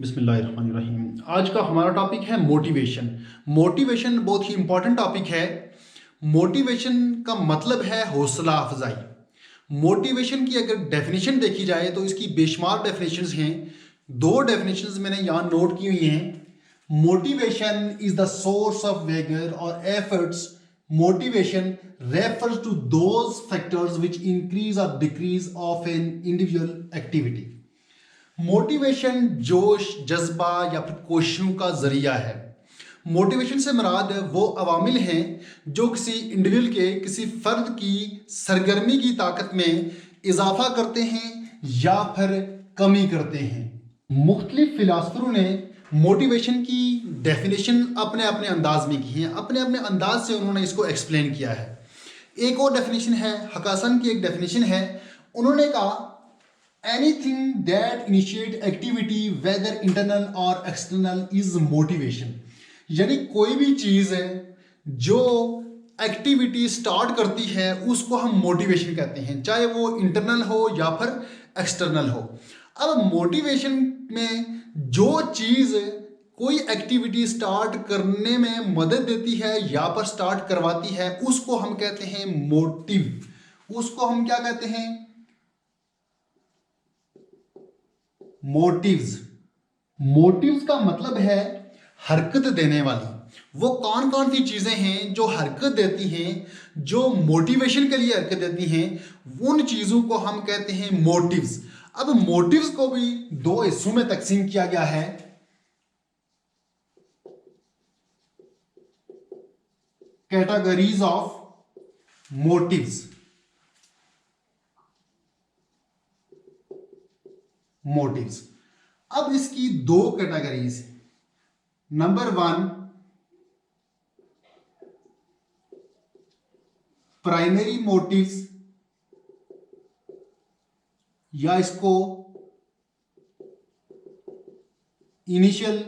बिस्मिल्लाहिर्रहमानिर्रहीम। आज का हमारा टॉपिक है मोटिवेशन। मोटिवेशन बहुत ही इंपॉर्टेंट टॉपिक है। मोटिवेशन का मतलब है हौसला अफजाई। मोटिवेशन की अगर डेफिनेशन देखी जाए तो इसकी बेशुमार डेफिनेशंस हैं। दो डेफिनेशंस मैंने यहाँ नोट की हुई हैं। Motivation is the source of vigour और efforts. Motivation refers to those factors which increase or decrease of an individual activity। Motivation जोश, जज्बा या फिर कोशिशों का जरिया है। मोटिवेशन से मुराद वो अवामिल हैं जो किसी इंडिविजुअल के, किसी फर्द की सरगर्मी की ताकत में इजाफा करते हैं या फिर कमी करते हैं। मुख्तलिफ फिलासफरों ने मोटिवेशन की डेफिनेशन अपने अपने अंदाज में की है, अपने अपने अंदाज से उन्होंने इसको एक्सप्लेन किया है। एक और डेफिनेशन है, हकासन की एक डेफिनेशन है। उन्होंने कहा anything that initiate activity whether internal or external is motivation। यानी कोई भी चीज है जो एक्टिविटी स्टार्ट करती है उसको हम मोटिवेशन कहते हैं, चाहे वो इंटरनल हो या फिर एक्सटर्नल हो। अब मोटिवेशन में जो चीज कोई एक्टिविटी स्टार्ट करने में मदद देती है या पर स्टार्ट करवाती है उसको हम कहते हैं मोटिव। उसको हम क्या कहते हैं? मोटिव्स। मोटिव्स का मतलब है हरकत देने वाली। वो कौन कौन सी चीजें हैं जो हरकत देती हैं, जो मोटिवेशन के लिए हरकत देती हैं, उन चीजों को हम कहते हैं मोटिव्स। अब मोटिव्स को भी दो हिस्सों में तकसीम किया गया है। Categories of motives. मोटिव्स, अब इसकी दो कैटेगरीज। नंबर 1 प्राइमरी मोटिव्स, या इसको इनिशियल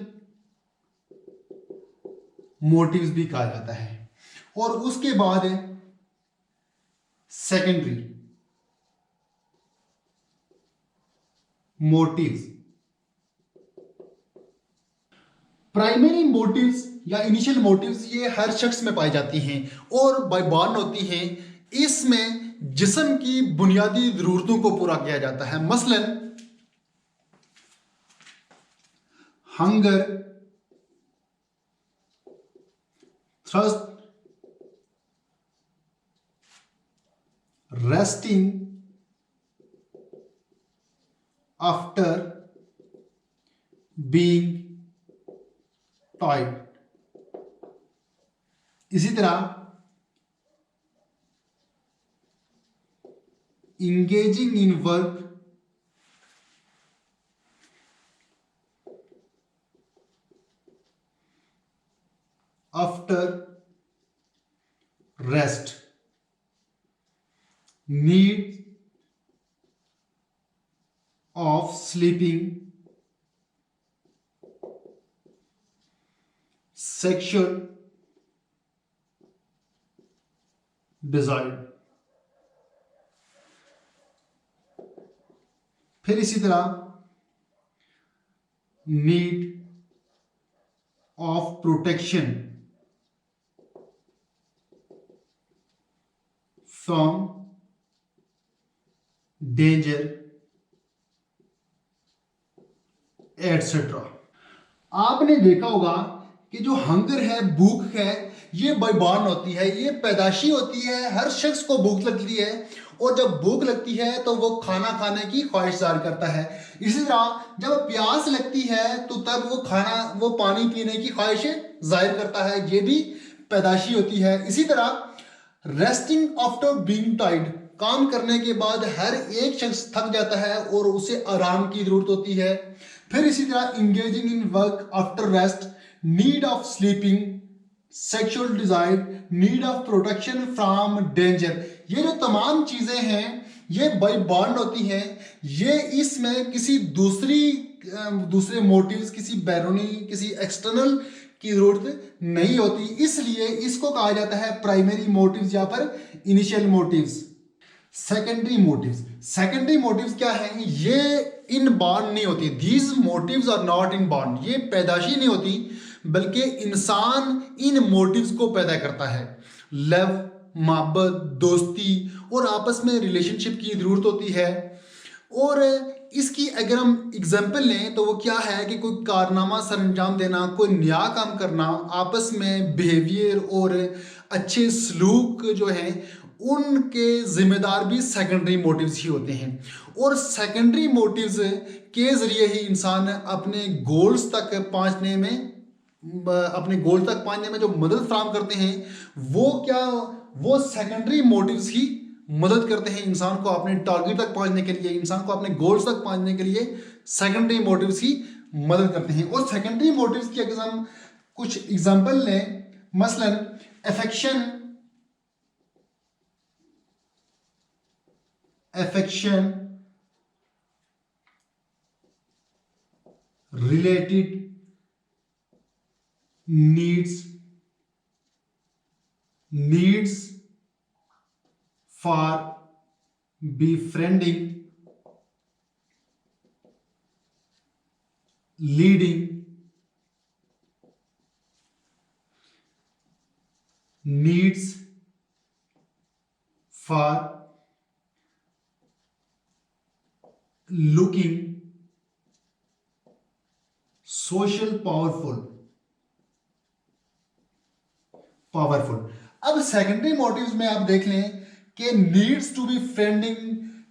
मोटिव्स भी कहा जाता है। और उसके बाद सेकेंडरी मोटिव्स। प्राइमरी मोटिव्स या इनिशियल मोटिव्स ये हर शख्स में पाई जाती हैं और बाय बॉर्न होती हैं। इसमें जिस्म की बुनियादी जरूरतों को पूरा किया जाता है। मसलन hunger, thrust, resting after being tired. इसी तरह engaging in work after rest, need of sleeping, sexual desire। फिर इसी तरह need of protection from danger etcetera. आपने देखा होगा कि जो हंगर है, भूख है, ये बाय बॉर्न होती है, ये पैदाशी होती है। हर शख्स को भूख लगती है और जब भूख लगती है तो वो खाना खाने की ख्वाहिश जाहिर करता है। इसी तरह जब प्यास लगती है तो तब वो पानी पीने की ख्वाहिश जाहिर करता है। ये भी पैदाशी होती है। इसी तरह रेस्टिंग आफ्टर बीइंग टायर्ड, काम करने के बाद हर एक शख्स थक जाता है और उसे आराम की जरूरत होती है। फिर इसी तरह engaging in work after rest, need of sleeping, sexual desire, need of protection from danger. ये जो तमाम चीजें हैं ये बाय बॉर्न होती हैं। ये इसमें किसी दूसरे मोटिव्स, किसी बैरूनी, किसी एक्सटर्नल की जरूरत नहीं होती। इसलिए इसको कहा जाता है प्राइमरी मोटिव्स या फिर इनिशियल मोटिव्स। सेकेंडरी मोटिव्स क्या है? ये इनबॉर्न नहीं होती। These motives are not inborn, ये पैदाशी नहीं होती, बल्कि इंसान इन मोटिव्स को पैदा करता है। लव, मोहब्बत, दोस्ती और आपस में रिलेशनशिप की जरूरत होती है। और इसकी अगर हम एग्जाम्पल लें तो वो क्या है कि कोई कारनामा सर अंजाम देना, कोई नया काम करना, आपस में बिहेवियर और अच्छे सलूक जो हैं उनके जिम्मेदार भी सेकेंडरी मोटिव्स ही होते हैं। और सेकेंडरी मोटिव्स के ज़रिए ही इंसान अपने गोल्स तक पहुंचने में जो मदद फराहम करते हैं, वो सेकेंडरी मोटिव्स ही मदद करते हैं इंसान को अपने टारगेट तक पहुंचने के लिए, इंसान को अपने गोल्स तक पहुंचने के लिए सेकेंडरी मोटिव्स ही मदद करते हैं। और सेकेंडरी मोटिव्स की अगर हम कुछ एग्जांपल लें, मसलन affection related needs for befriending, leading, needs for looking social powerful. अब सेकेंडरी मोटिव्स में आप देख लें कि नीड्स टू बी फ्रेंडिंग,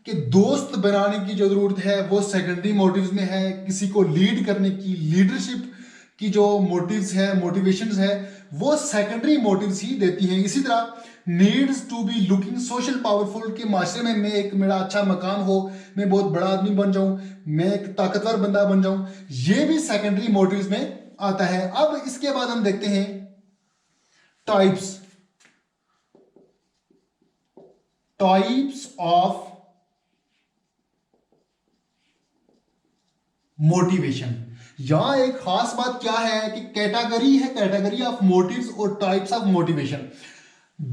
के दोस्त बनाने की जो जरूरत है वो सेकेंडरी मोटिव्स में है। किसी को लीड करने की, लीडरशिप की जो मोटिव्स है, मोटिवेशंस है, वो सेकेंडरी मोटिव्स ही देती हैं। इसी तरह needs to be looking social powerful, के माशरे में मैं एक मेरा अच्छा मकाम हो, मैं बहुत बड़ा आदमी बन जाऊं, मैं एक ताकतवर बंदा बन जाऊं, ये भी सेकेंडरी मोटिव्स में आता है। अब इसके बाद हम देखते हैं टाइप्स ऑफ मोटिवेशन। यहां एक खास बात क्या है कि कैटेगरी ऑफ मोटिव्स और टाइप्स ऑफ मोटिवेशन।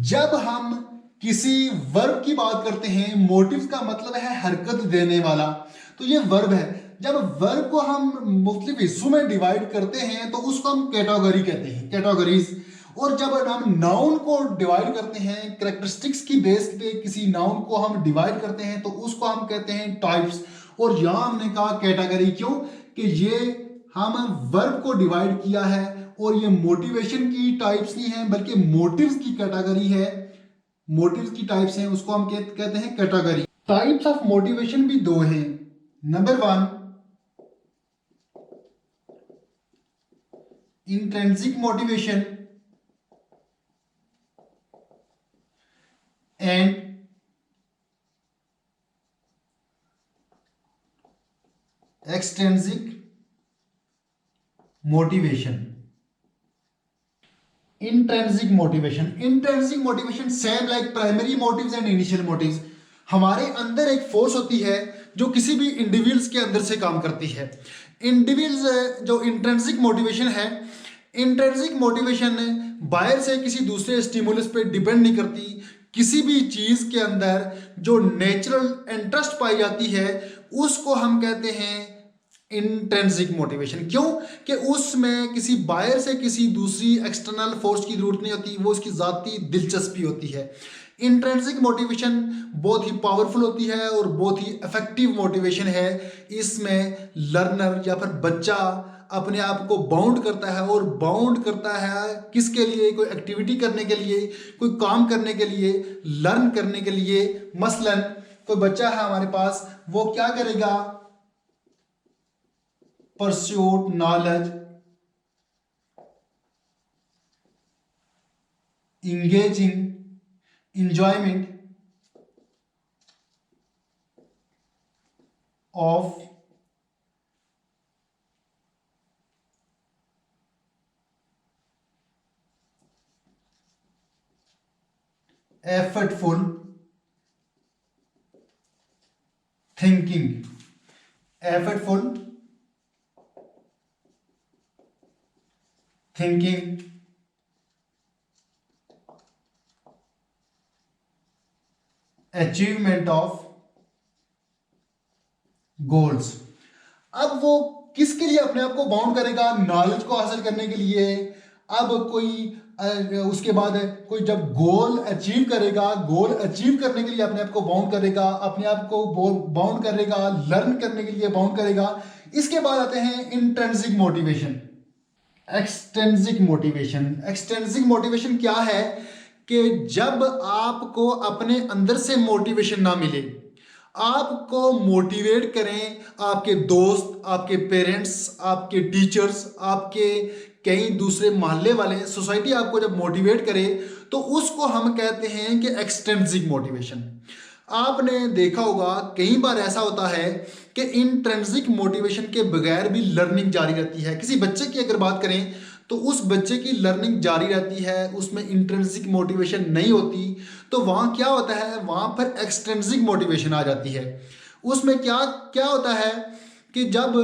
जब हम किसी वर्ब की बात करते हैं, मोटिव्स का मतलब है हरकत देने वाला, तो ये वर्ब है। जब वर्ब को हम मुख्तलिफ हिस्सों में डिवाइड करते हैं तो उसको हम कैटेगरी कहते हैं, कैटेगरीज। और जब हम नाउन को डिवाइड करते हैं, कैरेक्टरिस्टिक्स की बेस पे किसी नाउन को हम डिवाइड करते हैं तो उसको हम कहते हैं टाइप्स। और यहां हमने कहा कैटेगरी, क्यों कि ये हम वर्ब को डिवाइड किया है और ये मोटिवेशन की टाइप्स नहीं है बल्कि मोटिव्स की कैटेगरी है, मोटिव्स की टाइप्स हैं, उसको हम कहते हैं कैटेगरी। टाइप्स ऑफ मोटिवेशन भी दो हैं। Number 1 intrinsic motivation and extrinsic motivation. Intrinsic motivation same like primary motives and initial motives. हमारे अंदर एक फोर्स होती है जो किसी भी इंडिविजुअल्स के अंदर से काम करती है। इंडिविजुअल्स जो इंट्रिंसिक मोटिवेशन है, इंट्रिंसिक मोटिवेशन बाहर से किसी दूसरे स्टिमुलस पे डिपेंड नहीं करती। किसी भी चीज के अंदर जो नेचुरल इंटरेस्ट पाई जाती है उसको हम कहते हैं इंट्रिंसिक मोटिवेशन। क्यों कि उसमें किसी बाहर से किसी दूसरी एक्सटर्नल फोर्स की जरूरत नहीं होती, वो उसकी जाती दिलचस्पी होती है। इंट्रिंसिक मोटिवेशन बहुत ही पावरफुल होती है और बहुत ही इफेक्टिव मोटिवेशन है। इसमें लर्नर या फिर बच्चा अपने आप को बाउंड करता है, और बाउंड करता है किसके लिए? कोई एक्टिविटी करने के लिए, कोई काम करने के लिए, लर्न करने के लिए। मसलन कोई बच्चा है हमारे पास, वो क्या करेगा? Pursuit knowledge, engaging, enjoyment of effortful thinking, effortful thinking, achievement of goals. अब वो किसके लिए अपने आप को बाउंड करेगा? नॉलेज को हासिल करने के लिए। अब कोई उसके बाद कोई जब गोल अचीव करेगा, गोल अचीव करने के लिए अपने आप को बाउंड करेगा, अपने आप को बाउंड करेगा, लर्न करने के लिए बाउंड करेगा। इसके बाद आते हैं intrinsic motivation, extrinsic motivation. Extrinsic motivation क्या है कि जब आपको अपने अंदर से मोटिवेशन ना मिले, आपको मोटिवेट करें आपके दोस्त, आपके पेरेंट्स, आपके टीचर्स, आपके कई दूसरे मोहल्ले वाले, सोसाइटी आपको जब मोटिवेट करे तो उसको हम कहते हैं कि एक्सट्रिंसिक मोटिवेशन। आपने देखा होगा कई बार ऐसा होता है कि इंट्रिंसिक मोटिवेशन के बगैर भी लर्निंग जारी रहती है। किसी बच्चे की अगर बात करें तो उस बच्चे की लर्निंग जारी रहती है, उसमें इंट्रिंसिक मोटिवेशन नहीं होती, तो वहाँ क्या होता है, वहाँ पर एक्सट्रिंसिक मोटिवेशन आ जाती है। उसमें क्या क्या होता है कि जब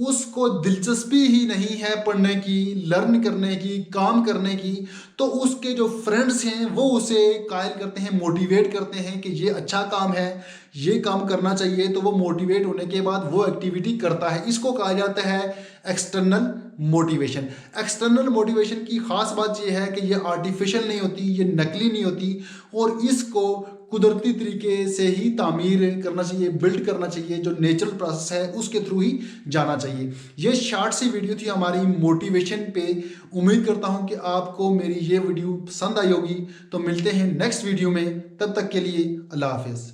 उसको दिलचस्पी ही नहीं है पढ़ने की, लर्न करने की, काम करने की, तो उसके जो फ्रेंड्स हैं वो उसे कायल करते हैं, मोटिवेट करते हैं कि ये अच्छा काम है, ये काम करना चाहिए, तो वो मोटिवेट होने के बाद वो एक्टिविटी करता है। इसको कहा जाता है एक्सटर्नल मोटिवेशन। एक्सटर्नल मोटिवेशन की खास बात यह है कि ये आर्टिफिशियल नहीं होती, ये नकली नहीं होती, और इसको कुदरती तरीके से ही तामीर करना चाहिए, बिल्ड करना चाहिए। जो नेचुरल प्रोसेस है उसके थ्रू ही जाना चाहिए। ये शॉर्ट सी वीडियो थी हमारी मोटिवेशन पे। उम्मीद करता हूँ कि आपको मेरी ये वीडियो पसंद आई होगी। तो मिलते हैं नेक्स्ट वीडियो में, तब तक के लिए अल्लाह हाफिज़।